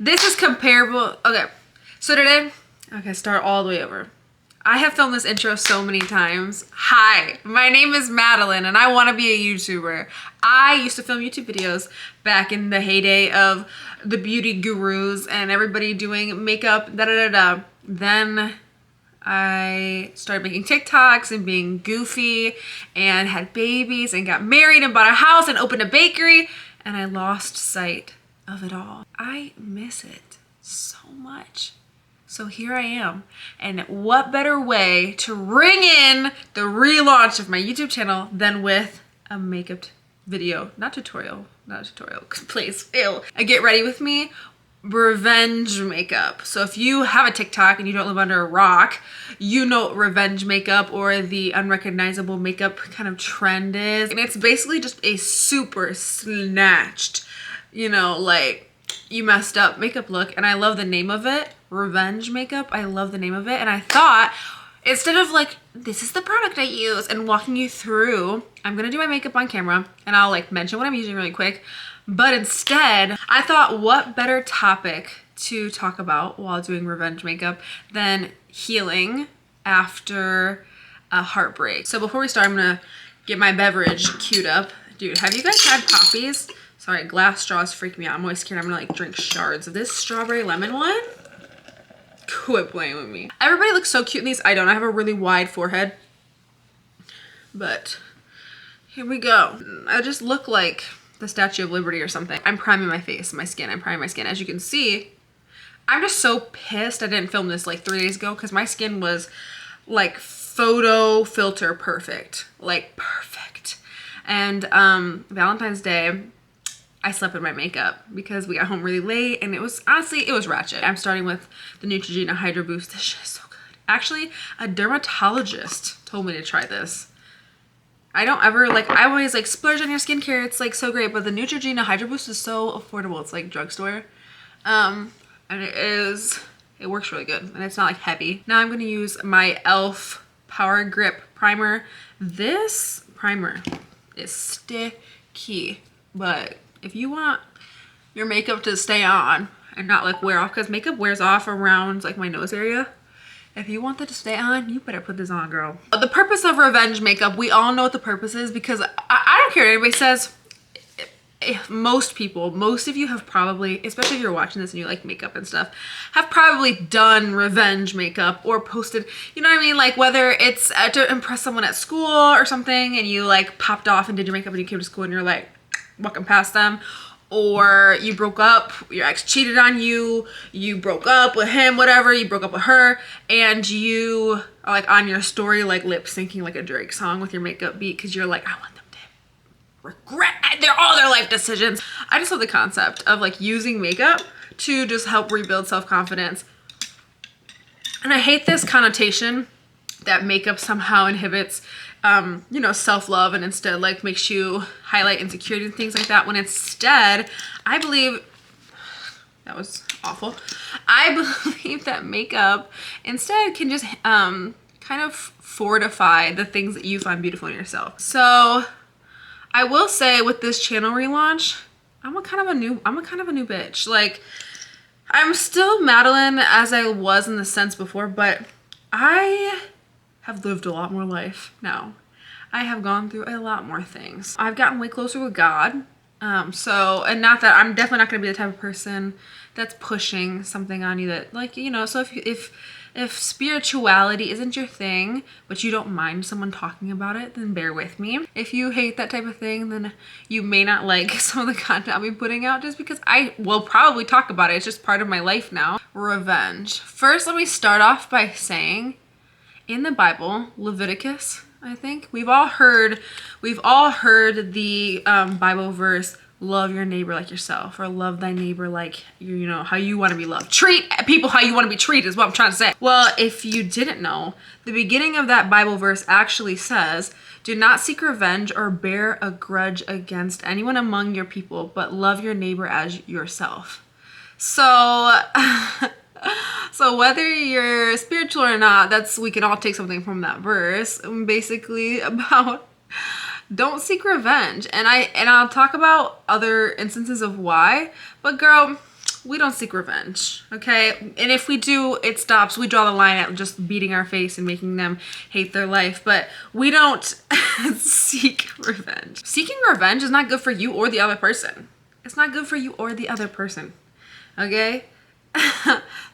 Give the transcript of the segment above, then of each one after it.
This is comparable. Okay, so today, okay, start all the way over. I have filmed this intro so many times. Hi, my name is Madeline and I want to be a YouTuber. I used to film YouTube videos back in the heyday of the beauty gurus and everybody doing makeup, da-da-da-da. Then I started making TikToks and being goofy and had babies and got married and bought a house and opened a bakery, and I lost sight of it all. I miss it so much. So here I am, and what better way to ring in the relaunch of my YouTube channel than with a makeup video, not tutorial, please, ew. A get ready with me revenge makeup. So if you have a TikTok and you don't live under a rock, you know what revenge makeup or the unrecognizable makeup kind of trend is. And it's basically just a super snatched, you know, like you messed up makeup look. And I love the name of it, revenge makeup. I love the name of it. And I thought, instead of like, this is the product I use and walking you through, I'm gonna do my makeup on camera and I'll like mention what I'm using really quick. But instead, I thought what better topic to talk about while doing revenge makeup than healing after a heartbreak. So before we start, I'm gonna get my beverage queued up. Dude, have you guys had poppies? Sorry, glass straws freak me out. I'm always scared I'm gonna like drink shards of this strawberry lemon one. Quit playing with me. Everybody looks so cute in these. I don't. I have a really wide forehead. But here we go. I just look like the Statue of Liberty or something. I'm priming my face, my skin. I'm priming my skin. As you can see, I'm just so pissed I didn't film this like 3 days ago because my skin was like photo filter perfect. Like perfect. And Valentine's Day, I slept in my makeup because we got home really late and it was, honestly, it was ratchet. I'm starting with the Neutrogena Hydro Boost. This shit is so good. Actually, a dermatologist told me to try this. I don't ever, like, I always like splurge on your skincare. It's like so great, but the Neutrogena Hydro Boost is so affordable. It's like drugstore. And it works really good and it's not like heavy. Now I'm gonna use my e.l.f. Power Grip Primer. This primer is sticky, but if you want your makeup to stay on and not like wear off, because makeup wears off around like my nose area. If you want that to stay on, you better put this on, girl. The purpose of revenge makeup, we all know what the purpose is because I don't care what anybody says. If most people, most of you have probably, especially if you're watching this and you like makeup and stuff, have probably done revenge makeup or posted, you know what I mean? Like whether it's to impress someone at school or something and you like popped off and did your makeup and you came to school and you're like walking past them. Or you broke up, your ex cheated on you, you broke up with him, whatever, you broke up with her, and you are like on your story like lip syncing like a Drake song with your makeup beat because you're like, I want them to regret all their life decisions. I just love the concept of like using makeup to just help rebuild self-confidence. And I hate this connotation that makeup somehow inhibits you know, self-love and instead like makes you highlight insecurity and things like that, when instead I believe, that was awful, I believe that makeup instead can just kind of fortify the things that you find beautiful in yourself. So I will say with this channel relaunch, I'm a kind of a new bitch. Like I'm still Madeline as I was in the sense before, but I have lived a lot more life now. I have gone through a lot more things. I've gotten way closer with God. And not that I'm definitely not gonna be the type of person that's pushing something on you that like, you know, so if spirituality isn't your thing, but you don't mind someone talking about it, then bear with me. If you hate that type of thing, then you may not like some of the content I'll be putting out just because I will probably talk about it. It's just part of my life now. Revenge. First, let me start off by saying, in the Bible, Leviticus, I think, we've all heard the Bible verse, love your neighbor like yourself, or love thy neighbor like you know how you want to be loved. Treat people how you want to be treated is what I'm trying to say. Well, if you didn't know, the beginning of that Bible verse actually says, do not seek revenge or bear a grudge against anyone among your people, but love your neighbor as yourself. So so whether you're spiritual or not, we can all take something from that verse, basically about don't seek revenge. And I'll talk about other instances of why, but girl, we don't seek revenge, okay? And if we do, it stops. We draw the line at just beating our face and making them hate their life, but we don't seek revenge. Seeking revenge is not good for you or the other person. It's not good for you or the other person, okay?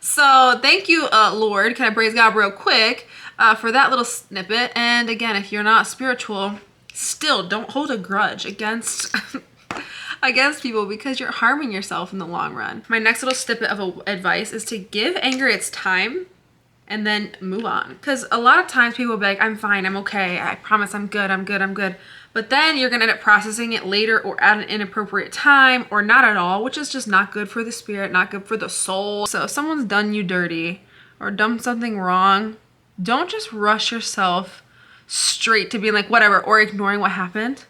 So thank you, Lord. Can I praise God real quick for that little snippet? And again, if you're not spiritual, still don't hold a grudge against against people, because you're harming yourself in the long run. My next little snippet of advice is to give anger its time and then move on. Because a lot of times people will be like, I'm fine, I'm okay, I promise I'm good, I'm good, I'm good. But then you're gonna end up processing it later or at an inappropriate time or not at all, which is just not good for the spirit, not good for the soul. So if someone's done you dirty or done something wrong, don't just rush yourself straight to being like, whatever, or ignoring what happened.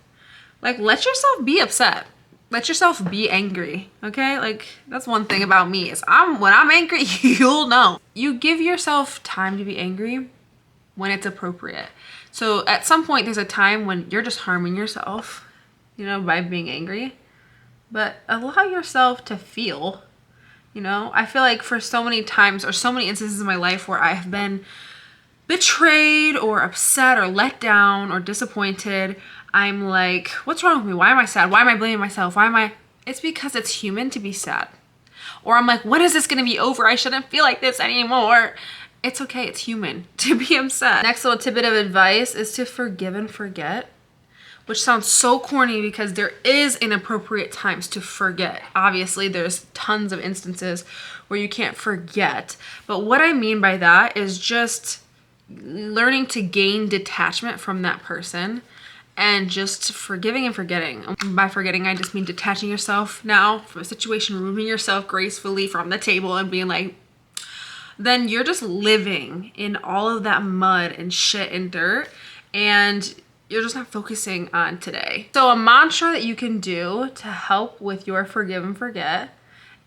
Like, let yourself be upset. Let yourself be angry, okay? Like, that's one thing about me is when I'm angry, you'll know. You give yourself time to be angry when it's appropriate. So at some point, there's a time when you're just harming yourself, you know, by being angry. But allow yourself to feel, you know? I feel like for so many times or so many instances in my life where I have been betrayed or upset or let down or disappointed, I'm like, what's wrong with me? Why am I sad? Why am I blaming myself? It's because it's human to be sad. Or I'm like, when is this gonna be over? I shouldn't feel like this anymore. It's okay, it's human to be upset. Next little tidbit of advice is to forgive and forget, which sounds so corny because there is inappropriate times to forget. Obviously, there's tons of instances where you can't forget. But what I mean by that is just learning to gain detachment from that person and just forgiving and forgetting. By forgetting, I just mean detaching yourself now from a situation, removing yourself gracefully from the table and being like, then you're just living in all of that mud and shit and dirt, and you're just not focusing on today. So a mantra that you can do to help with your forgive and forget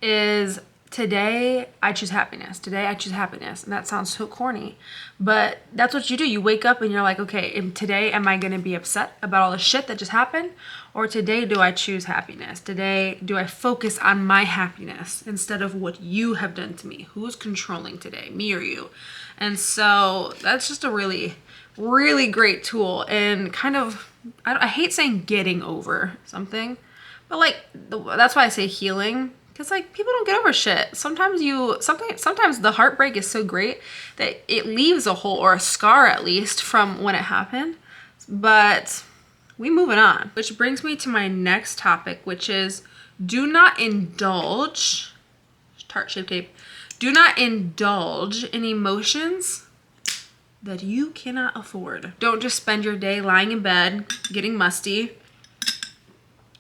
is, today I choose happiness. Today I choose happiness. And that sounds so corny, but that's what you do. You wake up and you're like, okay, today am I going to be upset about all the shit that just happened? Or today do I choose happiness? Today do I focus on my happiness instead of what you have done to me? Who's controlling today, me or you? And so that's just a really, really great tool, and kind of, I hate saying getting over something, but like, that's why I say healing. Because like, people don't get over shit. Sometimes the heartbreak is so great that it leaves a hole or a scar, at least, from when it happened. But we moving on. Which brings me to my next topic, which is do not indulge, tart shape tape, do not indulge in emotions that you cannot afford. Don't just spend your day lying in bed, getting musty,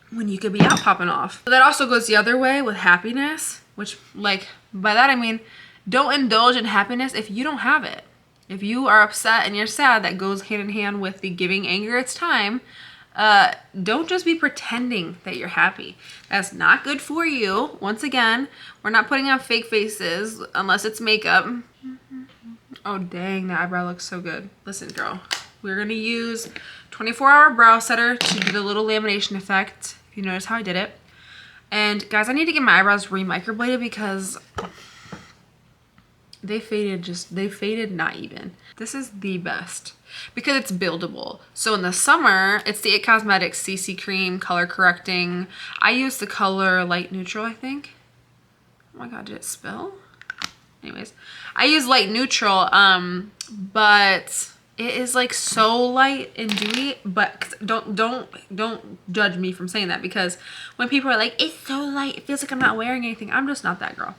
when you could be out popping off. But that also goes the other way with happiness, which, like, by that I mean, don't indulge in happiness if you don't have it. If you are upset and you're sad, that goes hand in hand with the giving anger its time. Don't just be pretending that you're happy. That's not good for you. Once again, we're not putting on fake faces unless it's makeup. Oh dang, that eyebrow looks so good. Listen, girl, we're gonna use 24-hour brow setter to do the little lamination effect. If you notice how I did it. And guys, I need to get my eyebrows re-microbladed because they faded not even. This is the best because it's buildable. So in the summer, it's the It Cosmetics CC Cream color correcting. I use the color light neutral, I think. Oh my God, did it spill? Anyways, I use light neutral, but it is like so light and dewy. But don't judge me from saying that, because when people are like, it's so light, it feels like I'm not wearing anything. I'm just not that girl.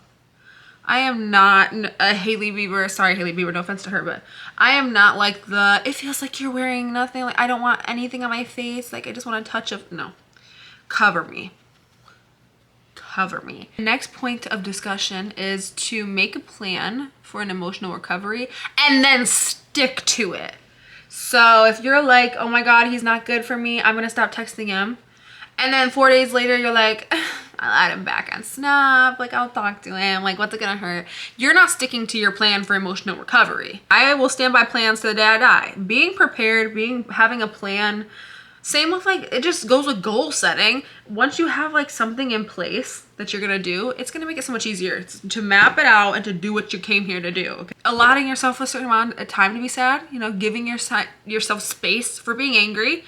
I am not a Hailey Bieber. Sorry, Hailey Bieber, no offense to her, but I am not like the, it feels like you're wearing nothing. Like, I don't want anything on my face. Like, I just want a touch of, no. Cover me. Cover me. The next point of discussion is to make a plan for an emotional recovery and then stick to it. So if you're like, oh my God, he's not good for me, I'm gonna stop texting him. And then 4 days later, you're like, I'll add him back on Snap. Like, I'll talk to him. Like, what's it gonna hurt? You're not sticking to your plan for emotional recovery. I will stand by plans to the day I die. Being prepared, having a plan Same with like, it just goes with goal setting. Once you have like something in place that you're gonna do, it's gonna make it so much easier to map it out and to do what you came here to do. Okay? Allotting yourself a certain amount of time to be sad, you know, giving yourself space for being angry,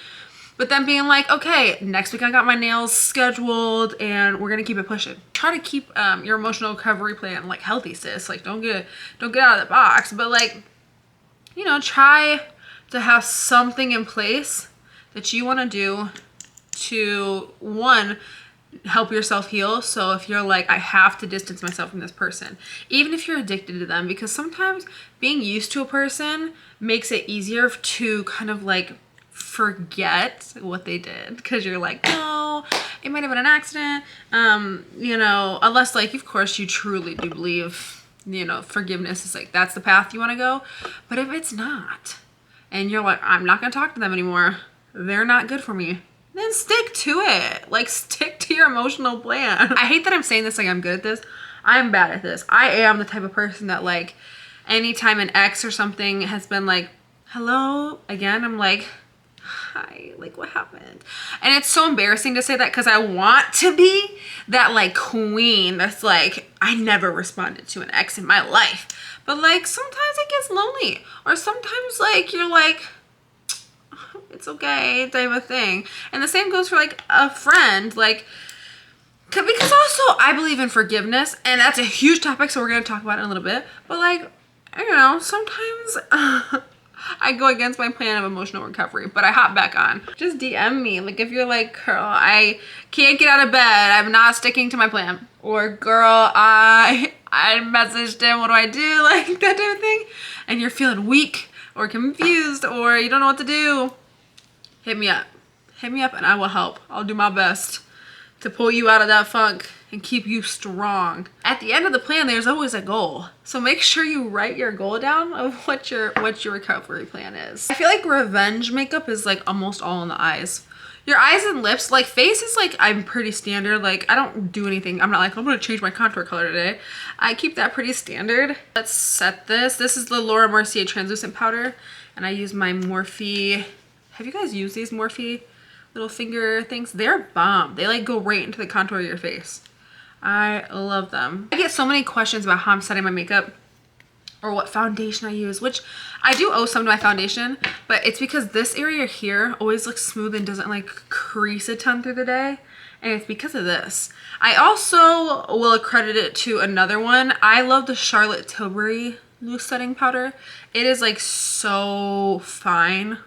but then being like, okay, next week I got my nails scheduled and we're gonna keep it pushing. Try to keep your emotional recovery plan like healthy, sis. Like don't get out of the box, but like, you know, try to have something in place that you want to do to, one, help yourself heal. So if you're like, I have to distance myself from this person, even if you're addicted to them, because sometimes being used to a person makes it easier to kind of like forget what they did, because you're like, no, it might have been an accident. You know, unless like, of course, you truly do believe, you know, forgiveness is like, that's the path you want to go. But if it's not, and you're like, I'm not going to talk to them anymore, they're not good for me, then stick to it. Like, stick to your emotional plan. I hate that I'm saying this like I'm good at this. I'm bad at this. I am the type of person that like, anytime an ex or something has been like, hello again, I'm like, hi, like what happened? And it's so embarrassing to say that, because I want to be that like queen that's like, I never responded to an ex in my life. But like, sometimes it gets lonely, or sometimes like, you're like, it's okay type of thing. And the same goes for like a friend, like, because also I believe in forgiveness, and that's a huge topic, so we're going to talk about it in a little bit. But like, you know, sometimes I go against my plan of emotional recovery, but I hop back on. Just DM me. Like if you're like, girl, I can't get out of bed, I'm not sticking to my plan. Or girl, I messaged him, what do I do? Like that type of thing. And you're feeling weak or confused or you don't know what to do. Hit me up. Hit me up and I will help. I'll do my best to pull you out of that funk and keep you strong. At the end of the plan, there's always a goal. So make sure you write your goal down of what your recovery plan is. I feel like revenge makeup is like almost all in the eyes. Your eyes and lips, like face is like, I'm pretty standard. Like I don't do anything. I'm not like, I'm gonna change my contour color today. I keep that pretty standard. Let's set this. This is the Laura Mercier translucent powder. And I use my Morphe. Have you guys used these Morphe little finger things? They're bomb. They like go right into the contour of your face. I love them. I get so many questions about how I'm setting my makeup or what foundation I use, which I do owe some to my foundation, but it's because this area here always looks smooth and doesn't like crease a ton through the day. And it's because of this. I also will accredit it to another one. I love the Charlotte Tilbury loose setting powder. It is like so fine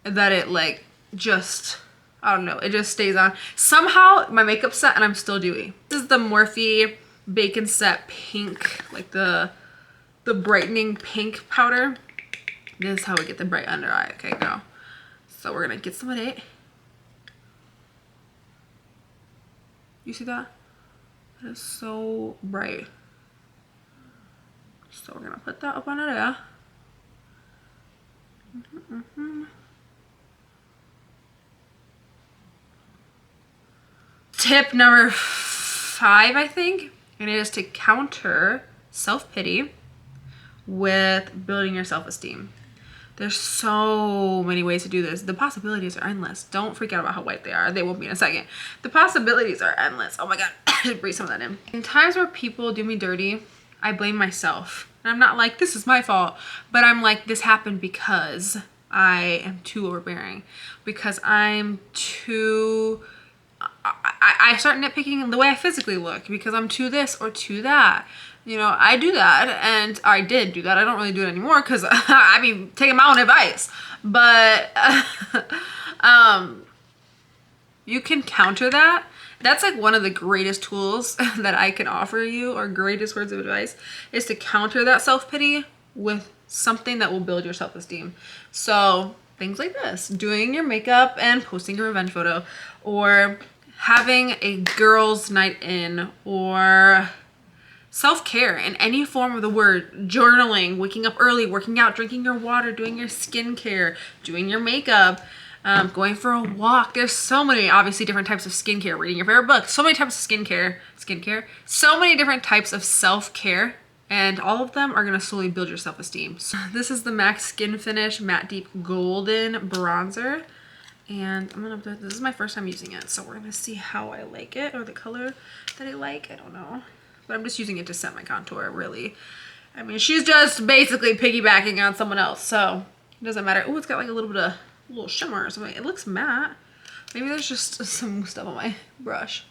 that it like just, I don't know, it just stays on. Somehow my makeup's set and I'm still dewy. This is the Morphe Bacon Set Pink, like the brightening pink powder. This is how we get the bright under eye. Okay, go. So we're gonna get some of it. You see that? That is so bright. So we're gonna put that up under there. Tip number 5, I think, and it is to counter self-pity with building your self-esteem. There's so many ways to do this. The possibilities are endless. Don't freak out about how white they are. They won't be in a second. The possibilities are endless. Oh my God, I should breathe some of that in. In times where people do me dirty, I blame myself. And I'm not like, this is my fault, but I'm like, this happened because I am too overbearing, because I'm too, I start nitpicking the way I physically look because I'm too this or too that. You know, I do that, and I did do that. I don't really do it anymore because I mean, taking my own advice. But you can counter that. That's like one of the greatest tools that I can offer you, or greatest words of advice, is to counter that self-pity with something that will build your self-esteem. So things like this, doing your makeup and posting a revenge photo, or having a girls' night in, or self-care in any form of the word, journaling, waking up early, working out, drinking your water, doing your skincare, doing your makeup, going for a walk. There's so many, obviously, different types of skincare, reading your favorite book, so many types of skincare, so many different types of self-care, and all of them are going to slowly build your self-esteem. So this is the MAC Skin Finish Matte Deep Golden Bronzer, And this is my first time using it, so we're gonna see how I like it, or the color that I like. I don't know, but I'm just using it to set my contour, really. I mean, she's just basically piggybacking on someone else, so it doesn't matter. Oh, it's got like a little bit of little shimmer or something. It looks matte. Maybe there's just some stuff on my brush.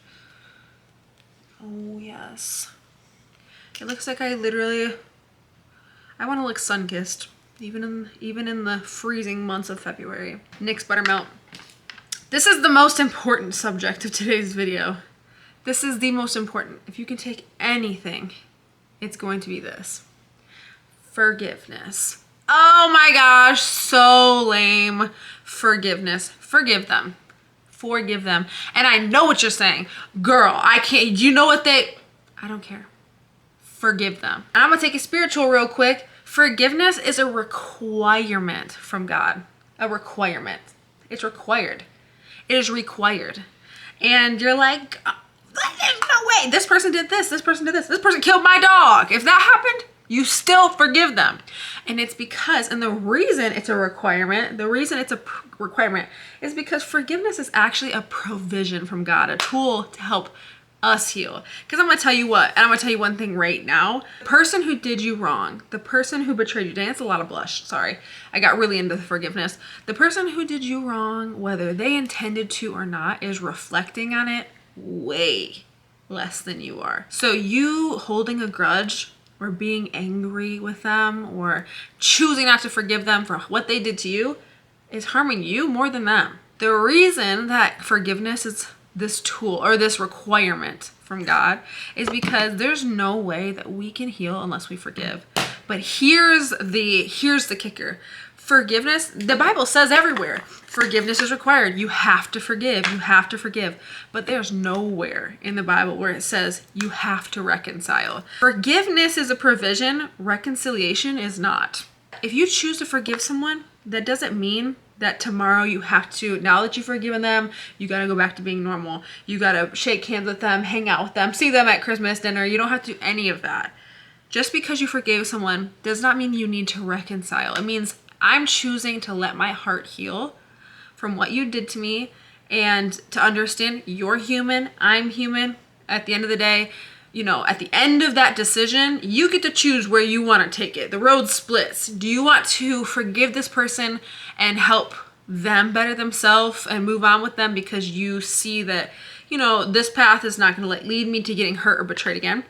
Oh yes, it looks like I want to look sun-kissed, even in the freezing months of February. NYX Buttermelt. This is the most important subject of today's video. This is the most important. If you can take anything, it's going to be this. Forgiveness. Oh my gosh, so lame. Forgiveness. Forgive them. Forgive them. And I know what you're saying. Girl, I can't, you know what I don't care. Forgive them. And I'm gonna take a spiritual real quick. Forgiveness is a requirement from God. A requirement. It's required. It is required. And you're like, there's no way. This person did this. This person did this. This person killed my dog. If that happened, you still forgive them. And it's because, and the reason it's a requirement, is because forgiveness is actually a provision from God, a tool to help us heal. Because I'm going to tell you what, and I'm going to tell you one thing right now. The person who did you wrong, the person who betrayed you, dang, that's a lot of blush, sorry. I got really into the forgiveness. The person who did you wrong, whether they intended to or not, is reflecting on it way less than you are. So you holding a grudge or being angry with them or choosing not to forgive them for what they did to you is harming you more than them. The reason that forgiveness is this tool or this requirement from God is because there's no way that we can heal unless we forgive. But here's the kicker. Forgiveness, the Bible says everywhere, forgiveness is required. You have to forgive. You have to forgive. But there's nowhere in the Bible where it says you have to reconcile. Forgiveness is a provision. Reconciliation is not. If you choose to forgive someone, that doesn't mean that tomorrow you have to, now that you've forgiven them, you got to go back to being normal. You got to shake hands with them, hang out with them, see them at Christmas dinner. You don't have to do any of that. Just because you forgave someone does not mean you need to reconcile. It means I'm choosing to let my heart heal from what you did to me and to understand you're human, I'm human. At the end of the day, you know, at the end of that decision, you get to choose where you want to take it. The road splits. Do you want to forgive this person and help them better themselves and move on with them because you see that, you know, this path is not going to lead me to getting hurt or betrayed again?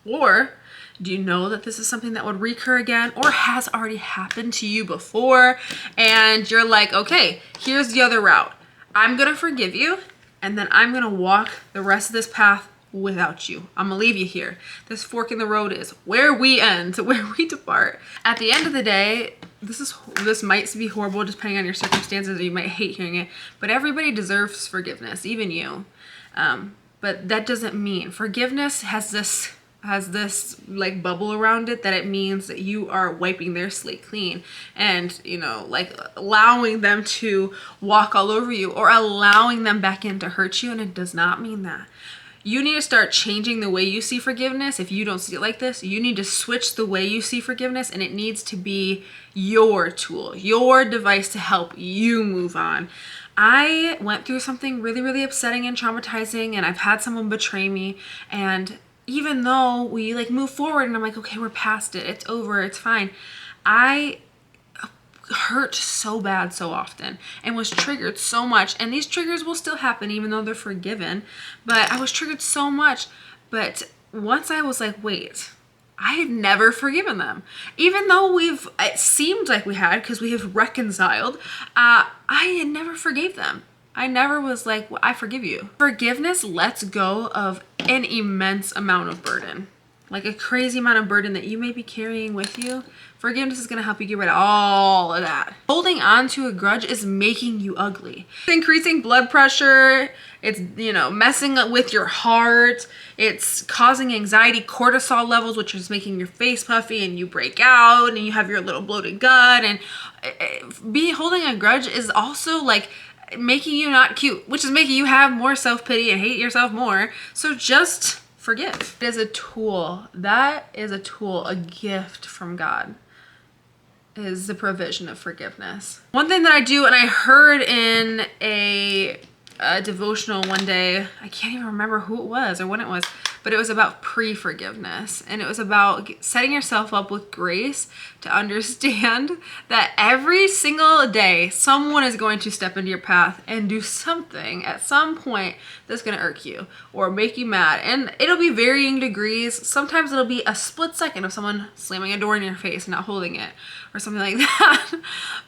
Or do you know that this is something that would recur again or has already happened to you before? And you're like, okay, here's the other route. I'm going to forgive you, and then I'm going to walk the rest of this path without you. I'm gonna leave you here. This fork in the road is where we end, where we depart. At the end of the day, this might be horrible depending on your circumstances, or you might hate hearing it, but everybody deserves forgiveness, even you. But that doesn't mean forgiveness has this like bubble around it that it means that you are wiping their slate clean and, you know, like allowing them to walk all over you or allowing them back in to hurt you, and it does not mean that. You need to start changing the way you see forgiveness. If you don't see it like this, you need to switch the way you see forgiveness, and it needs to be your tool, your device to help you move on. I went through something really, really upsetting and traumatizing, and I've had someone betray me, and even though we like move forward and I'm like, okay, we're past it, it's over, it's fine, I hurt so bad so often and was triggered so much, and these triggers will still happen even though they're forgiven, but I was triggered so much. But once I was like, wait, I had never forgiven them, even though it seemed like we had, because we have reconciled. I had never forgave them. I never was like, well, I forgive you. Forgiveness lets go of an immense amount of burden, like a crazy amount of burden that you may be carrying with you. Forgiveness is going to help you get rid of all of that. Holding on to a grudge is making you ugly. It's increasing blood pressure. It's, you know, messing with your heart. It's causing anxiety, cortisol levels, which is making your face puffy and you break out and you have your little bloated gut. And holding a grudge is also like making you not cute, which is making you have more self-pity and hate yourself more. So just forgive. It is a tool. That is a tool, a gift from God. is the provision of forgiveness. One thing that I do, and I heard in a devotional one day, I can't even remember who it was or when it was, but it was about pre-forgiveness. And it was about setting yourself up with grace to understand that every single day, someone is going to step into your path and do something at some point that's going to irk you or make you mad. And it'll be varying degrees. Sometimes it'll be a split second of someone slamming a door in your face and not holding it or something like that.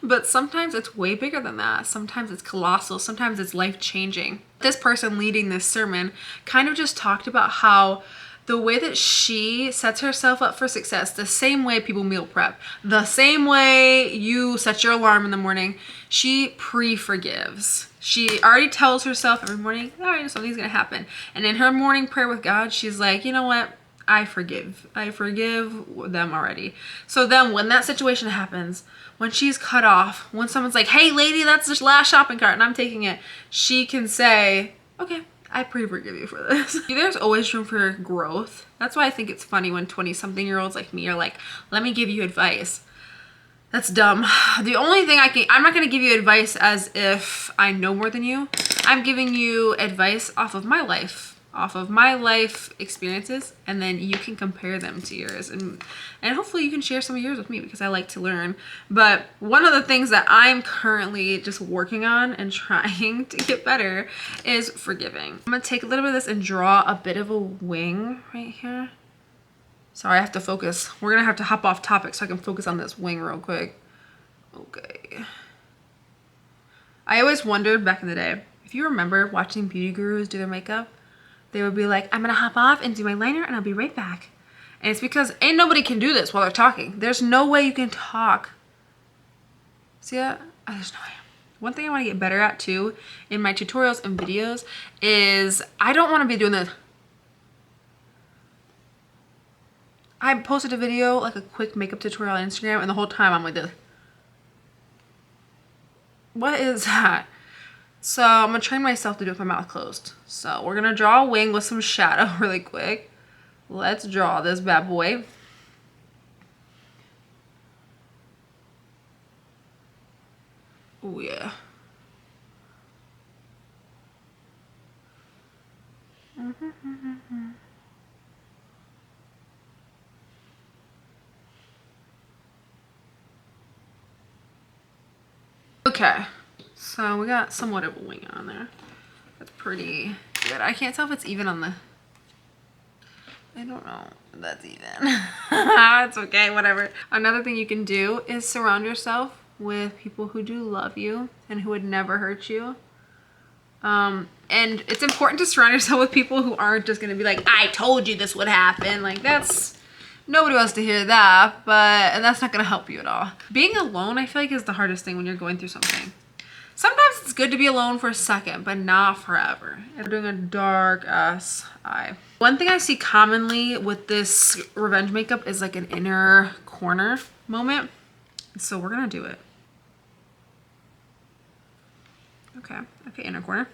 But sometimes it's way bigger than that. Sometimes it's colossal. Sometimes it's life-changing. This person leading this sermon kind of just talked about how the way that she sets herself up for success, the same way people meal prep, the same way you set your alarm in the morning, she pre-forgives. She already tells herself every morning, all right, something's going to happen. And in her morning prayer with God, she's like, you know what? I forgive them already. So then when that situation happens, when she's cut off, when someone's like, hey lady, that's the last shopping cart and I'm taking it, she can say, okay, I pre-forgive you for this. There's always room for growth. That's why I think it's funny when 20-something-year-olds like me are like, let me give you advice. That's dumb. The only thing I'm not going to give you advice as if I know more than you. I'm giving you advice off of my life experiences, and then you can compare them to yours, and hopefully you can share some of yours with me because I like to learn. But one of the things that I'm currently just working on and trying to get better is forgiving. I'm gonna take a little bit of this and draw a bit of a wing right here. Sorry, I have to focus. We're gonna have to hop off topic so I can focus on this wing real quick. Okay. I always wondered back in the day, if you remember watching beauty gurus do their makeup, they would be like, I'm gonna hop off and do my liner and I'll be right back. And it's because ain't nobody can do this while they're talking. There's no way you can talk. See that? There's no way. One thing I wanna get better at too in my tutorials and videos is I don't wanna be doing this. I posted a video, like a quick makeup tutorial on Instagram, and the whole time I'm like this. What is that? So I'm gonna train myself to do it with my mouth closed. So we're gonna draw a wing with some shadow really quick. Let's draw this bad boy. Oh yeah. Okay. So we got somewhat of a wing on there. That's pretty good. I can't tell if it's even on the... I don't know if that's even. It's okay, whatever. Another thing you can do is surround yourself with people who do love you and who would never hurt you. And it's important to surround yourself with people who aren't just going to be like, I told you this would happen. Like, that's... Nobody wants to hear that, and that's not going to help you at all. Being alone, I feel like, is the hardest thing when you're going through something. Sometimes it's good to be alone for a second, but not forever. We're doing a dark ass eye. One thing I see commonly with this revenge makeup is like an inner corner moment. So we're gonna do it. Okay, inner corner.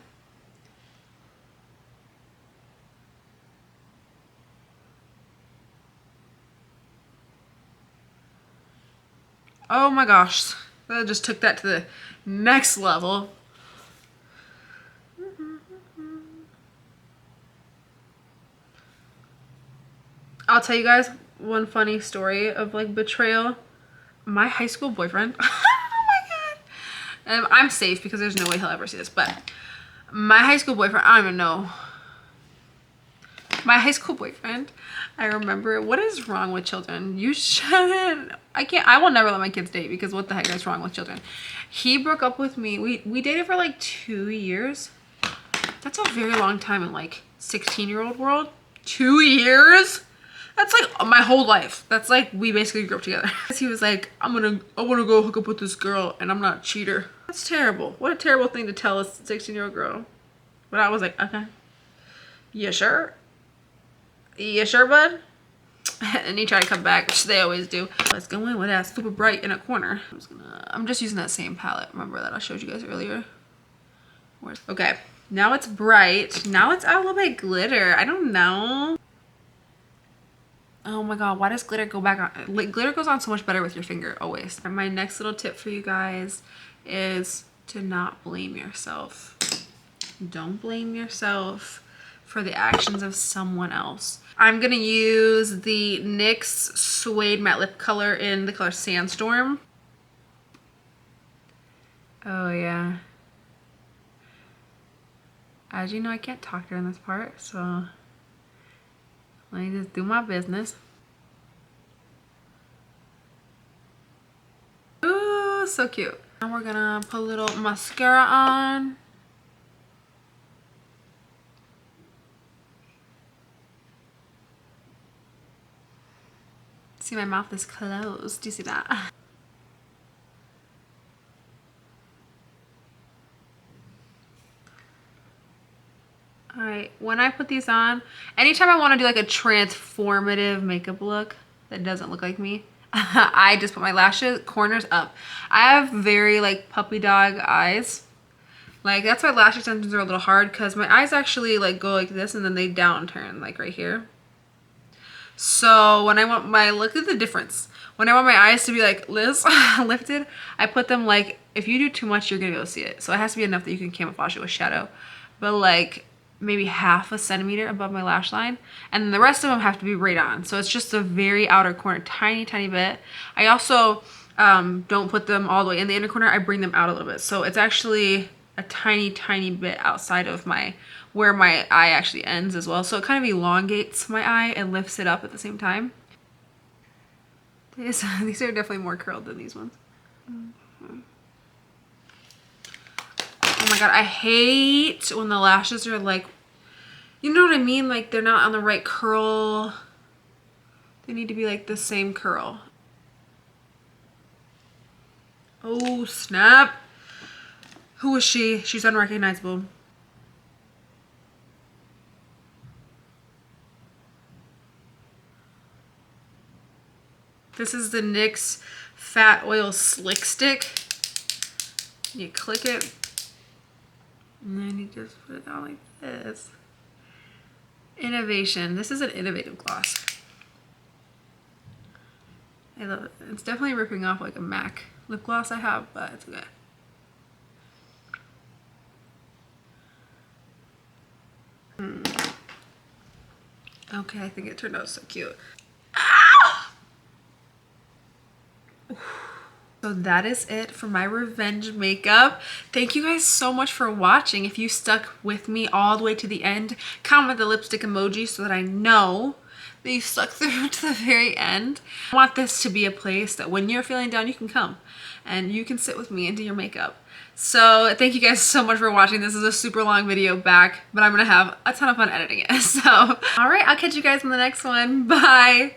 Oh my gosh, that just took that to the next level. I'll tell you guys one funny story of like betrayal. My high school boyfriend, oh my God. I'm safe because there's no way he'll ever see this, but my high school boyfriend, I don't even know. My high school boyfriend, I remember, what is wrong with children? You shouldn't, I will never let my kids date because what the heck is wrong with children? He broke up with me. We dated for like 2 years. That's a very long time in like 16-year-old world. 2 years? That's like my whole life. That's like we basically grew up together. He was like, I want to go hook up with this girl and I'm not a cheater. That's terrible. What a terrible thing to tell a 16-year-old girl. But I was like, okay. You sure? You sure, bud? And he tried to come back, which they always do. Let's go in with that super bright in a corner. I'm just using that same palette. Remember that I showed you guys earlier? Okay, now it's bright. Now it's a little bit glitter. I don't know. Oh my god, why does glitter go back on? Like, glitter goes on so much better with your finger, always. And my next little tip for you guys is to not blame yourself. Don't blame yourself for the actions of someone else. I'm gonna use the NYX Suede Matte Lip Color in the color Sandstorm. Oh yeah. As you know, I can't talk during this part, so let me just do my business. Ooh, so cute. Now we're gonna put a little mascara on. See, my mouth is closed. Do you see that? All right, when I put these on, anytime I want to do like a transformative makeup look that doesn't look like me, I just put my lashes corners up. I have very like puppy dog eyes. Like, that's why lash extensions are a little hard, because my eyes actually like go like this and then they downturn like right here. So when I want my, look at the difference. When I want my eyes to be like this, lifted, I put them like, if you do too much, you're gonna be able to see it. So it has to be enough that you can camouflage it with shadow. But like maybe half a centimeter above my lash line. And then the rest of them have to be right on. So it's just a very outer corner, tiny, tiny bit. I also don't put them all the way in the inner corner. I bring them out a little bit. So it's actually a tiny, tiny bit outside of my, where my eye actually ends as well. So it kind of elongates my eye and lifts it up at the same time. These are definitely more curled than these ones. Oh my god, I hate when the lashes are like, you know what I mean? Like they're not on the right curl. They need to be like the same curl. Oh snap. Who is she? She's unrecognizable. This is the NYX Fat Oil Slick Stick. You click it, and then you just put it on like this. Innovation. This is an innovative gloss. I love it. It's definitely ripping off like a MAC lip gloss I have, but it's okay. Okay, I think it turned out so cute. Ah! So that is it for my revenge makeup. Thank you guys so much for watching. If you stuck with me all the way to the end, comment the lipstick emoji so that I know that you stuck through to the very end. I want this to be a place that when you're feeling down, you can come and you can sit with me and do your makeup. So thank you guys so much for watching. This is a super long video back, but I'm gonna have a ton of fun editing it. So, all right, I'll catch you guys in the next one. Bye.